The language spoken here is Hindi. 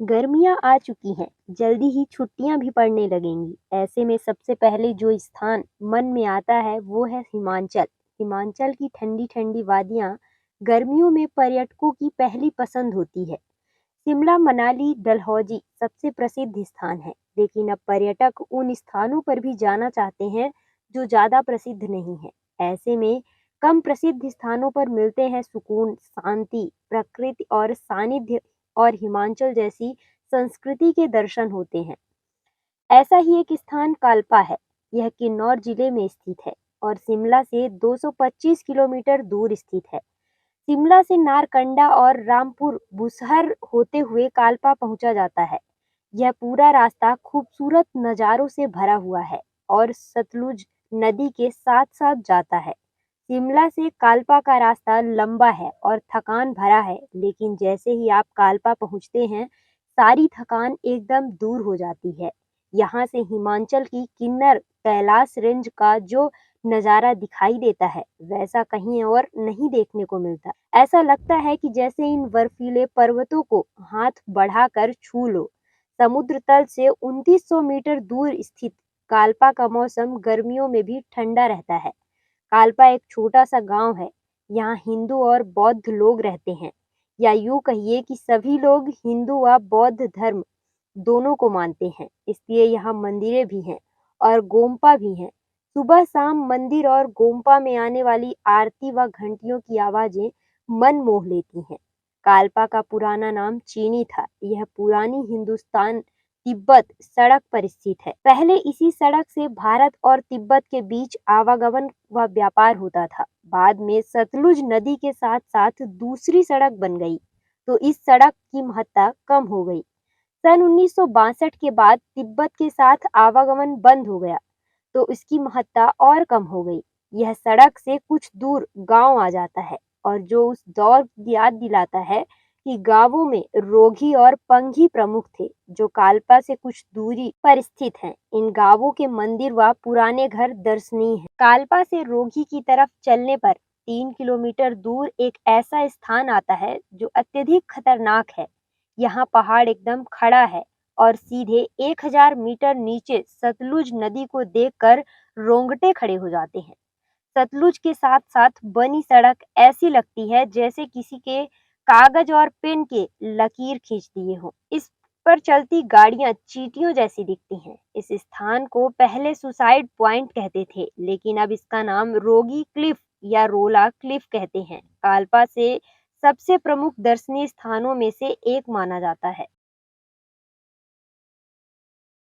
गर्मियाँ आ चुकी हैं, जल्दी ही छुट्टियाँ भी पड़ने लगेंगी। ऐसे में सबसे पहले जो स्थान मन में आता है वो है हिमाचल। हिमाचल की ठंडी-ठंडी वादियाँ गर्मियों में पर्यटकों की पहली पसंद होती है। शिमला, मनाली, डलहौजी सबसे प्रसिद्ध स्थान है, लेकिन अब पर्यटक उन स्थानों पर भी जाना चाहते हैं जो ज़्यादा प्रसिद्ध नहीं है। ऐसे में कम प्रसिद्ध स्थानों पर मिलते हैं सुकून, शांति, प्रकृति और सानिध्य और हिमाचल जैसी संस्कृति के दर्शन होते हैं। ऐसा ही एक स्थान काल्पा है। यह किन्नौर जिले में स्थित है और शिमला से 225 किलोमीटर दूर स्थित है। शिमला से नारकंडा और रामपुर बुसहर होते हुए काल्पा पहुंचा जाता है। यह पूरा रास्ता खूबसूरत नज़ारों से भरा हुआ है और सतलुज नदी के साथ साथ जाता है। शिमला से काल्पा का रास्ता लंबा है और थकान भरा है, लेकिन जैसे ही आप काल्पा पहुंचते हैं, सारी थकान एकदम दूर हो जाती है। यहाँ से हिमाचल की किन्नर कैलाश रेंज का जो नज़ारा दिखाई देता है, वैसा कहीं और नहीं देखने को मिलता। ऐसा लगता है कि जैसे इन बर्फीले पर्वतों को हाथ बढ़ाकर छू लो। समुद्र तल से 2900 मीटर दूर स्थित काल्पा का मौसम गर्मियों में भी ठंडा रहता है। काल्पा एक छोटा सा गांव है। यहाँ हिंदू और बौद्ध लोग रहते हैं, या यूं कहिए कि सभी लोग हिंदू व बौद्ध धर्म दोनों को मानते हैं। इसलिए यहाँ मंदिरें भी हैं और गोम्पा भी हैं। सुबह शाम मंदिर और गोम्पा में आने वाली आरती व घंटियों की आवाजें मन मोह लेती हैं। काल्पा का पुराना नाम चीनी था। यह पुरानी हिंदुस्तान तिब्बत सड़क पर स्थित है। पहले इसी सड़क से भारत और तिब्बत के बीच आवागमन व व्यापार होता था। बाद में सतलुज नदी के साथ साथ दूसरी सड़क बन गई, तो इस सड़क की महत्ता कम हो गई। सन 1962 के बाद तिब्बत के साथ आवागमन बंद हो गया, तो इसकी महत्ता और कम हो गई। यह सड़क से कुछ दूर गांव आ जाता है और जो उस दौर की याद दिलाता है कि गांवों में रोगी और पंघी प्रमुख थे, जो काल्पा से कुछ दूरी पर स्थित हैं। इन गांवों के मंदिर व पुराने घर दर्शनीय हैं। काल्पा से रोगी की तरफ चलने पर 3 किलोमीटर दूर एक ऐसा स्थान आता है जो अत्यधिक खतरनाक है। यहाँ पहाड़ एकदम खड़ा है और सीधे 1000 मीटर नीचे सतलुज नदी को देखकर रोंगटे खड़े हो जाते हैं। सतलुज के साथ साथ बनी सड़क ऐसी लगती है जैसे किसी के कागज और पेन के लकीर खींच दिए हों। इस पर चलती गाड़ियां चींटियों जैसी दिखती हैं। इस स्थान को पहले सुसाइड पॉइंट कहते थे, लेकिन अब इसका नाम रोगी क्लिफ या रोला क्लिफ कहते हैं। काल्पा से सबसे प्रमुख दर्शनीय स्थानों में से एक माना जाता है।